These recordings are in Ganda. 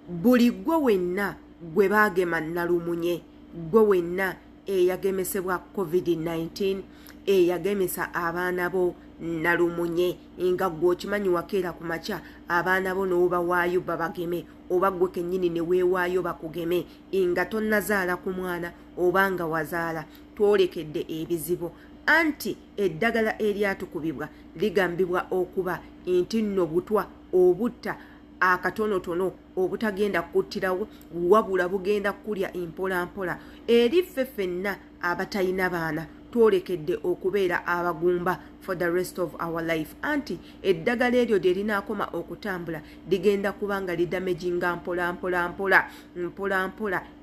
buli gwe wenna gwe baagema nalumunye gwe wenna eyagemesebwa COVID-19 eyagemesa abaana bo nalumunye nga gwe okimanyi wakeera ku makya abaana bo n'obawaayo babageme oba gwe kennyini ne weewaayo bakugeme nga tonnazaala ku mwana oba nga wazaala twolekedde ebizibu anti eddagala eryatukubibwa ligambibwa okuba nti nno butwa obutta akatonotono obutagenda kuttirawo wabula bugenda kulya impolampola eri ffenna abatayina baana twolekedde okubeera abagumba for the rest of our life anti eddagala eryo lye linaakoma okutambula ligenda kubanga lidamejinga mpolampola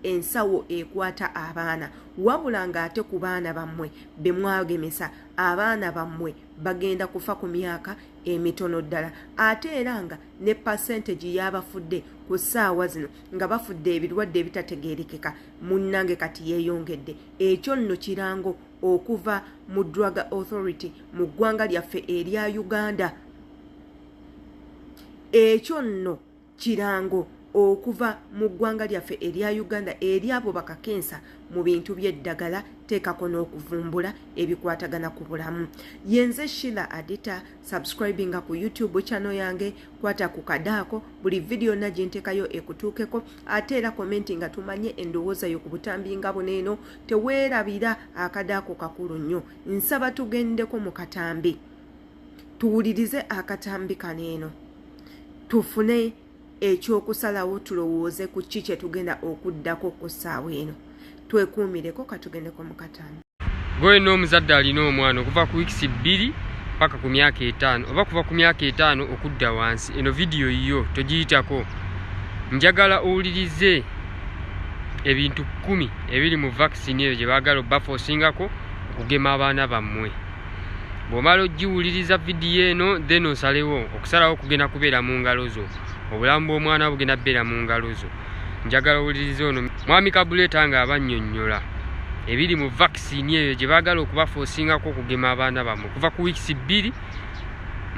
ensawo ekwata abaana wabula ng'ate ku baana bammwe be mwagemesa abaana bammwe bagenda kufa ku myaka emitono ddala ate era nga ne percentage y'abafudde ku ssaawa zino nga bafudde ebirwadde ebitategeerekeka munnange kati yeeyongedde ekyo nno kirango okuva mu Drug Authority mu ggwanga lyaffe erya Uganda ekyo nno kirango okuva mu ggwanga lyaffe erya Uganda eri abo bakakensa mu bintu by'eddagala teekako n'okuvumbula ebikwatagana ku bulamu yenze Sheila Adita subscribinga ku YouTube channel yange kwata ku kadaako buli video na gyenteekayo ekutuukeko ate era commentinga tumanye endowooza yo ku butambi nga buneeno teweerabira akadaako kakulu nnyo nsaba tugendeko mu katambi tuwulirize akatambi kaneeno tufune ekyokusalawo tulowooze ku ki kye tugenda okuddako ku ssaawa eno twekuumireko katugendeko mu katambi gwe n'omuzadde alina omwana okuva ku wiikisi 2 paka ku myaka 5 oba kuva ku myaka 5 okudda wansi eno vidiyo yo togiyitako njagala owulirize ebintu 10 ebiri mu vaccine eyo gye baagala obbafoosingako okugema abaana bammwe bw'omala ogiwuliriza vidiyo eno then osalewo okusalawo kugenda kubeera mu ngalo zo obulamu bw'omwana bugenda beera mu ngalo zo njagala owulirize ono mwami Kabuleeta nga abannyonnyola ebiri mu vaccine eyo gye baagala okubafoosingako okugema abaana bammwe kuva ku wiikisi 2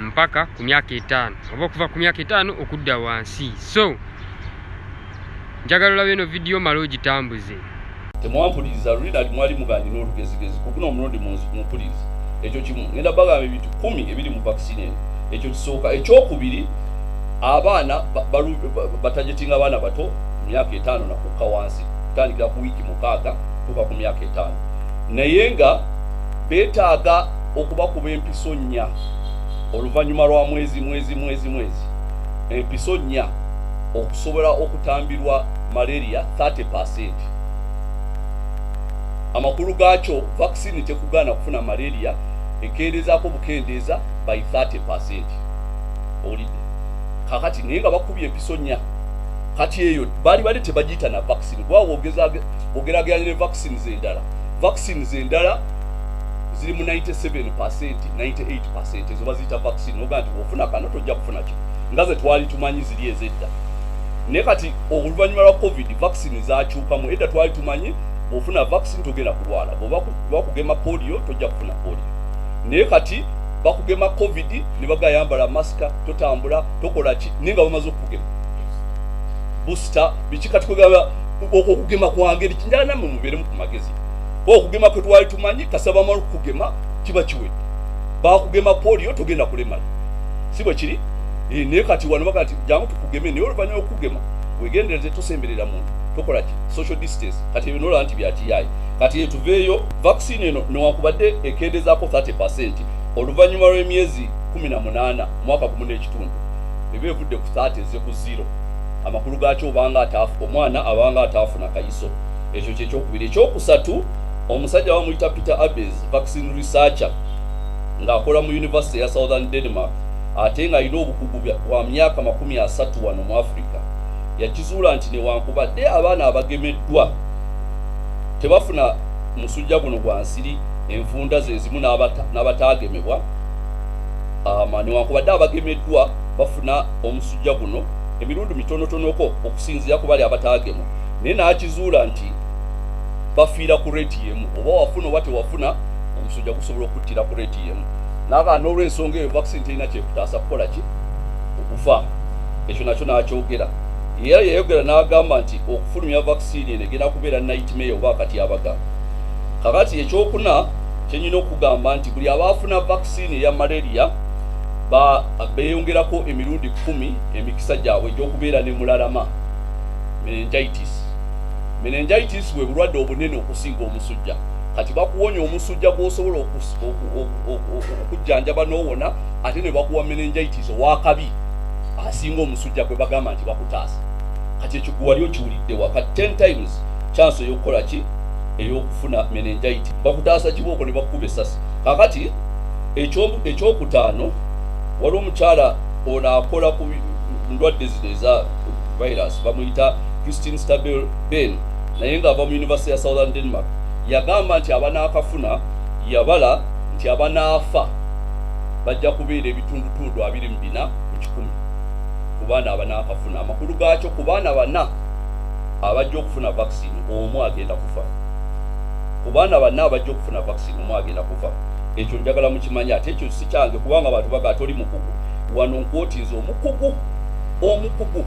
mpaka ku myaka 5 oba okuva ku myaka 5 okudda wansi so njagala olabe eno vidiyo mala ogitambuze temwampuliriza lulina mwali mugandi n'olugezigezi kukuna omulundi mumpuliriza ekyo kimu ngenda bagamba ebintu 10 ebiri mu vaccine eno ekyo kisooka ekyokubiri abaana batajetinga abaana bato myaka 5 nakukka wansi kutandikira ku wiiki 6 tuka ku myaka 5 naye nga beetaaga okubakuba empiso 4 oluvannyuma lwa mwezi empiso 4 okusobola okutambirwa malaria 30%. Amakulu gaakyo vaccine tekugaana kufuna malaria ekendeezaako bukendeeza by 30%. Olidde kakati naye nga bakubye empiso 4 kati eyo bali tebagiyita na vaccine gwawo ogeraganya ne vaccines endala. Vaccines endala ziri mu 97%, 98% ezo baziyita vaccine oga nti ofuna kano tojja kufuna ki ngaze twali tumanyi ziri ezedda. Ne kati oluvannyuma lwa covid vaccine zaakyukamu edda twali tumanyi ofuna vaccine togenda kulwala bakugema polio tojja kufuna polio. Naye kati bakugema covid ne bagayambala maska totambula tokola ki ninga bamaze okugema booster bichikati kugaba okugema kwange kinjala namwe mubere mu magezi okugema kwe twali tumanyi kasaba malu kugema kiba kiwe bakugema polio togenda kulemala sibo kiri naye kati wano bakati jangu tukugeme ne oluvanyuma okugema wegendereze tusemberera muntu tokola ki social distance kati binola anti byatiyayi kati etuveyo vaccine eno newakubadde ekendezaako 30% oluvanyuma lw'emyezi 18 mwaka 10 ekitundu ebevudde ku 30 ze ku 0 amakulu gaakyo obanga ataafu omwana abanga ataafuna kayiso ekyo kyekyokubiri. Ekyokusatu omusajja bamuyita Peter Abes vaccine researcher ng'akola mu University ya Southern Denmark ate nga alina obukugu bwa myaka 30 wano mu Africa yakizuula nti newankubadde abaana abagemeddwa tebafuna musujja guno gwa nsiri enfunda ze zimu n'abataagemebwa newankubadde abagemeddwa bafuna omusujja guno emirundi mitonotonoko okusinziira ku bali abataagemwa naye n'akizuula nti bafiira ku rate yemu oba wafuna oba tewafuna omusujja gusobola okuttira ku rate yemu naga n'olw'ensonga eyo vaccine terina kyekutaasa kukola ki okufa ekyo nakyo n'akyogera era yayogera n'agamba nti okufulumya vaccine eno egenda kubeera nightmare oba akati abagamba. Kakati ekyokuna kyenyina okugamba nti buli abaafuna vaccine eya malaria beeyongerako emirundi 10 emikisa gyabwe egy'okubeera ne mulalama meningitis bwe bulwadde obunene okusinga omusujja. Kati bakuwonya omusujja gw'osobola okujjanjaba n'owona, ate ne bakuwa meningitis owakabi asinga omusujja gwe bagamba nti bakutaasa. Kati ekyo gwe wali okiwulidde waka 10 times chance ey'okukola ki ey'okufuna meningitis. Bakutaasa kibooko ne bakuba essasi. Kakati ekyokutaano waliwo omukyala ono akola ku ndwadde zino eza virus bamuyita Christine Stabile Ben, naye ng'ava mu University ya Southern Denmark. Yagamba nti abanaakafuna yabala nti abanaafa bajja kubeera ebitundutundu 24 ku 100 ku baana abanaakafuna. Amakulu gaakyo ku baana 4 abajja okufuna vaccine omu agenda kufa. Ku baana 4 abajja okufuna vaccine omu agenda kufa. Ekyo njagala mukimanyi, ate ekyo si kyange kubanga abantu baga toli mukugu. Wano nkwotiza omukugu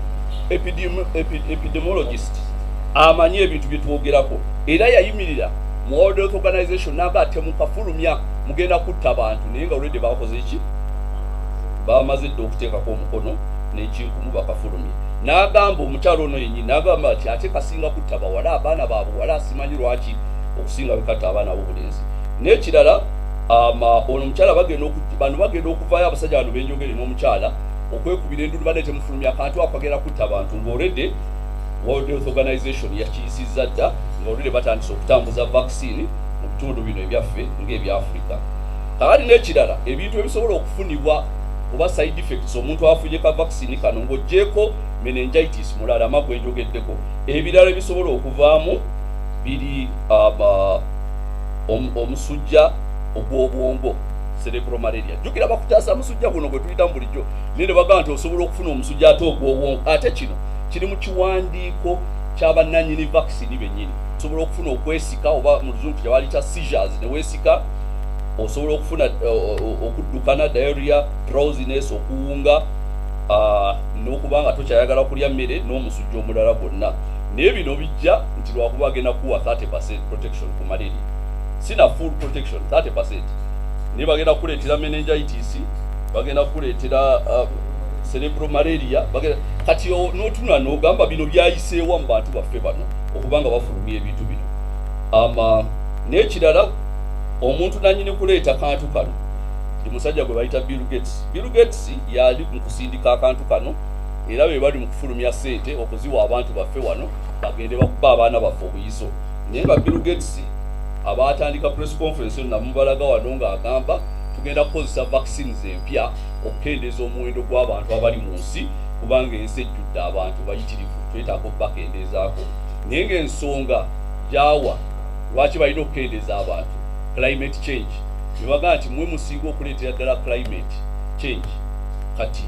epidemiologist amanyi ebintu bye twogerako, era yayimirira mu World Health Organization naga ate mukafulumya mugenda kutta abantu, naye nga already bakoze eki, bamaze dde okuteekako omukono n'ekinkumu bakafulumya. N'agamba omukyalo ono yennyini n'agamba ati ate kasinga kutta bawala, abaana baabwe simanyi lwaki okusinga bekatta abaana b'obulenzi. N'ekirala ono omukyala bano bagenda okuvaayo abasajja bano benjogere n'omukyala okwekubira endulu baleete mufulumya akantu akagenda kutta abantu ng'olredde World Health Organization yakiyisizza dda ng'olredde batandise okutambuza vaccine mu bitundu bino ebyaffe ng'ebya Africa. Kakati n'ekirala ebintu ebisobola okufunibwa oba side effects omuntu afunye ka vaccine kano ng'oggyeko meningitis mulalama gwenjogeddeko, ebirala ebisobola okuvaamu biri omusujja ogw'obwongo cerebral malaria. Jukira bakutaasa musujja guno gwe tuyita mu bulijjo nene bagamba nti osobola okufuna omusujja ate ogw'obwongo. Ate kino kiri mu kiwandiiko ky'abannannyini vaccine bennyini. Osobola okufuna okwesika oba mu luzungu kyewali kya seizures ne weesika, osobola okufuna okuddukana, diarrhea, drowsiness, okuwunga n'okuba nga tokyayagala kulya mmere n'omusujja omulala gwonna. Naye bino bijja nti lwakuba agenda kuwa 30% protection ku malaria, sina full protection 30%. Naye bagenda kuleetera meningitis, bagenda kuleetera cerebral malaria, kati n'otuna n'ogamba bino byayiseewa mu bantu baffe bano okubanga bafulumya ebintu bino. N'ekirala omuntu nannyini kuleeta kantu kano ndi musajja gwe bayita Bill Gates. Bill Gates yali mu kusindika akantu kano era be bali mu kufulumya ssente okuziwa abantu baffe wano bagende bakuba abaana baffe obuyiso. Naye nga Bill Gates abaatandika press conference namubalaga wano ng'agamba tugenda kukozesa vaccines empya okukendeeza omuwendo gw'abantu abali mu nsi kubanga ensi ejjudde abantu bayitirivu, twetaaga okubakendeezaako. Naye ng'ensonga gyawa lwaki balina okukendeeza abantu climate change, ne bagamba nti mwe musinga okuleetera ddala climate change, kati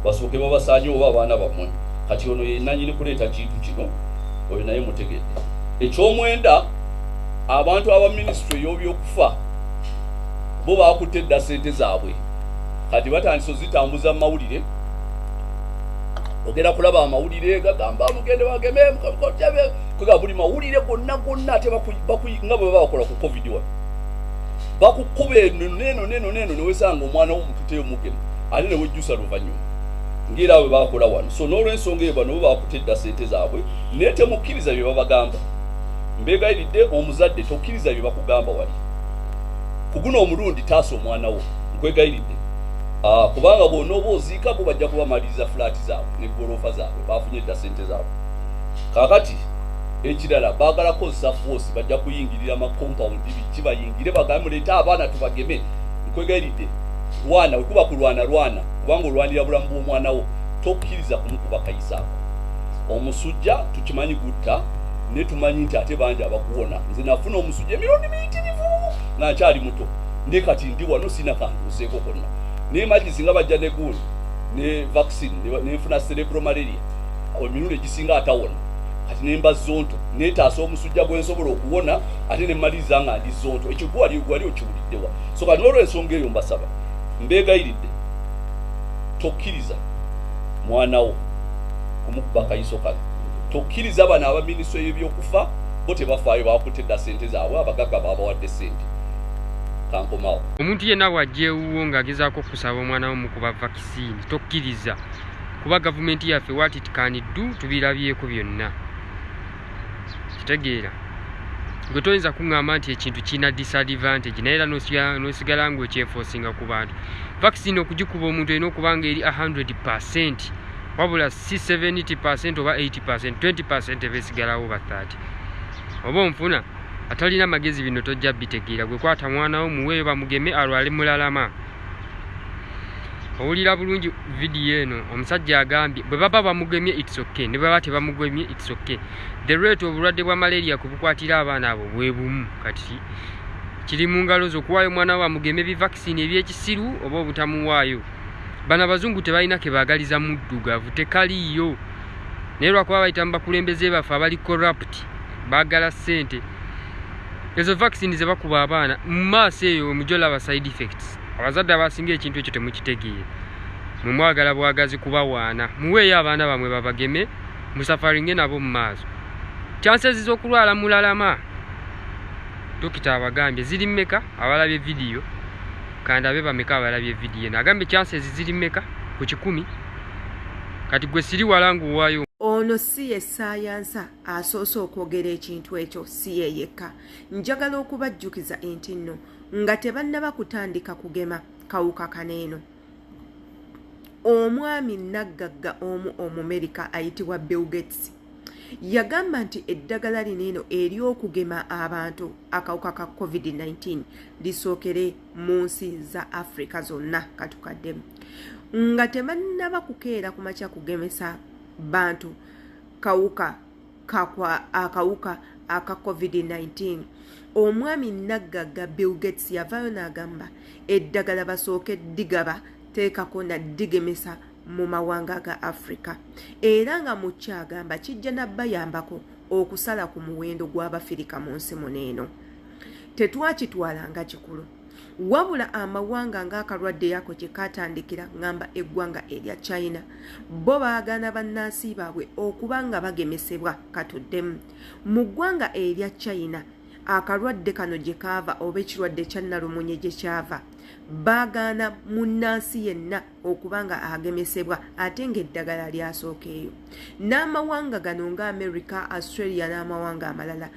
basooke babasaanye oba abaana bammwe. Kati ono ye nannyini kuleeta kintu kino, oyo naye mutegedde. Eky'omwenda, abantu aba ministry ey'ebyokufa bo baakutte dda ssente zaabwe, kati batandise ozitambuza mu mawulire. Ogenda kulaba amawulire gagamba mugende bageme kwega buli mawulire gonna ate nga bwe bakola ku covid wa bakukuba neno newesanga omwana w'omututeyo mugemu ate ne wejjusa luvannyuma ng'era bwe bakola wano. So n'olw'ensonga eyo bano bo baakutte dda ssente zaabwe, naye temukkiriza bye babagamba. Mbeegayiridde omuzadde tokkiriza bye bakugamba wali ku guno omulundi taasa omwana wo, nkwegayiridde. Kubanga bwonna oba oziika bo bajja kubamaliriza fulaati zaabwe ne goloofa zaabwe, baafunye dda ssente zaabwe. Kaakati ekirala baagala kozesa force, bajja kuyingirira amakompawundi biki bayingire bagambe muleete abaana tubageme. Nkwegayiridde lwana, wekuba kulwana kubanga olwanira bulamu bw'omwana wo, tokkiriza kumukuba kayisaako. Omusujja tukimanyi gutta, ne tumanyi nti ate bangi abakuwona. Nze nafuna omusujja emirundi miyitirivu nga nkyali muto, ne kati ndi wano sina kantu nseeko konna. Naye magizi nga bajja ne gulu ne vaccine nenfuna cerebral malaria emirundi egisinga atawona, kati nemba zonto netaasa omusujja gwensobola okuwona ate nemaliriza nga ndi zonto. Ekyo gwali okiwuliddewa. So kati n'olw'ensonga eyo mbasaba, mbeegayiridde tokkiriza mwana wo kumukuba kayiso kale tokkiriza bana aba ministry y'ebyokufa bo tebafaayo bakutedda sente zaabwe abagagga babawadde sente kankomawo omuntu yenna wajjeewuwo ng'agezaako kusaba omwana wo mukuba vaccine tokkiriza kuba gavumenti yaffe what it can do tubirabyeko byonna kitegeera gwe toyinza kuŋŋamba nti ekintu kirina disadvantage naye era n'osigala ng'okyenforcinga ku bantu vaccine okugikuba omuntu erina okuba nga eri 100% wabula si 70% oba 80% 20% beesigalawo ba 30 oba onfuna atalina magezi bino tojja bitegeera gwe kwata mwana wo muweeyo bamugeme alwale mulalama owulira bulungi vidiyo eno omusajja agambye bwe baba bamugemye it's okay ne baba tebamugemye it's okay the rate obulwadde bwa malaria kubukwatira abaana abo bwe bumu kati kiri mu ngalo z'okuwaayo omwana wo amugeme bivakisini ebyekisiru oba obutamuwaayo bana abazungu tebalina ke baagaliza muddugavu tekaliyo naye lwakuba bayita mu bakulembeze baffe abali corrupt baagala ssente ezo vaccine ze bakuba abaana mu maaso eyo mujolaba side effects abazadde abasinga ekintu ekyo temukitegeera mwe mwagala bwagazi kubawaana muweeyo abaana bamwe babageme musafaringe nabo mu maaso chances z'okulwala mulalama dokita abagambye ziri mmeka abalabye vidiyo kandi abe bameka abalabye vidiyo nagambye chances ziri mmeka ku 10 kati gwe siri walangu waayo ono si ye saayansa asoose okwogera ekintu ekyo si ye yekka njagala okubajjukiza enti nno nga tebannaba kutandika kugema kawuka kaneeno omwami naggagga omu Omumerika ayitibwa Bill Gates yagamba nti eddagala lineeno ery'okugema abantu akawuka ka COVID-19 lisookere mu nsi za Afrika zonna katukaddemu nga tebannaba kukeera kumakya kugemesa bantu akawuka aka COVID-19 omwami naggagga Bill Gates yavaayo n'agamba eddagala basooke digaba teekako na digemesa mu mawanga ga Afrika era nga mukyagamba kijja nabbayambako okusala ku muwendo gw'Abafirika mu nsi muneeno tetwakitwalanga kikulu wabula amawanga ng'akalwadde yako kye katandikira ngamba eggwanga erya China bo baagana bannansi baabwe okuba nga bagemesebwa katuddemu mu ggwanga erya China akalwadde kano gye kaava oba ekirwadde kya nnalumunye gye kyava baagana munnansi yenna okuba nga agemesebwa ate ng'eddagala lyasookeeyo n'amawanga gano nga America, Australia n'amawanga amalala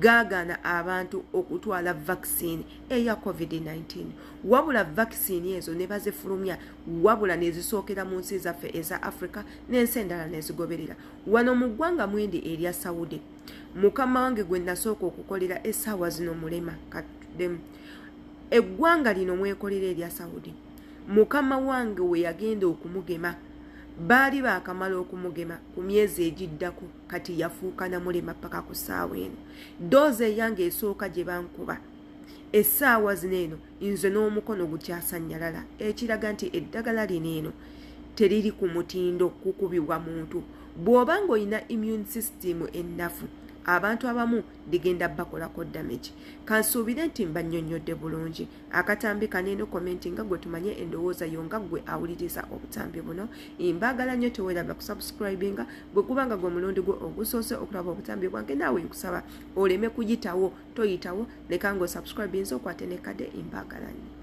gaagana abantu okutwala vaccine eya COVID-19 wabula vaccine ezo ne bazifulumya wabula ne zisookera mu nsi zaffe eza Africa n'ensi endala ne zigoberera wano mu ggwanga mwindi erya Saudi mukama wange gwe nasooka okukolera essaawa zino mulema katuddemu eggwanga lino mwekolera erya Saudi mukama wange we yagenda okumugema baali baakamala okumugema ku myezi egiddako kati yafuuka na mulema paka ku ssaawa eno doozi eyange esooka gye bankuba essaawa zino eno nze n'omukono gukyasanyalala ekiraga nti eddagala lino eno teriri ku mutindo kukubibwa muntu bw'oba ng'olina immune system ennafu abantu abamu digenda bakolako damage kansuubire nti mbannyonnyodde bulungi akatambi kaneeno komenti nga gwe tumanye endowooza yo nga gwe awuliriza obutambi buno mbaagala nnyo teweeraba kusubscribinga bwe kubanga gwe mulundi gwe ogusoose okulaba obutambi bwange naawe nkusaba oleme kuyitawo toyitawo leka ng'osubscribinze okwate ne kadde mbaagala nnyo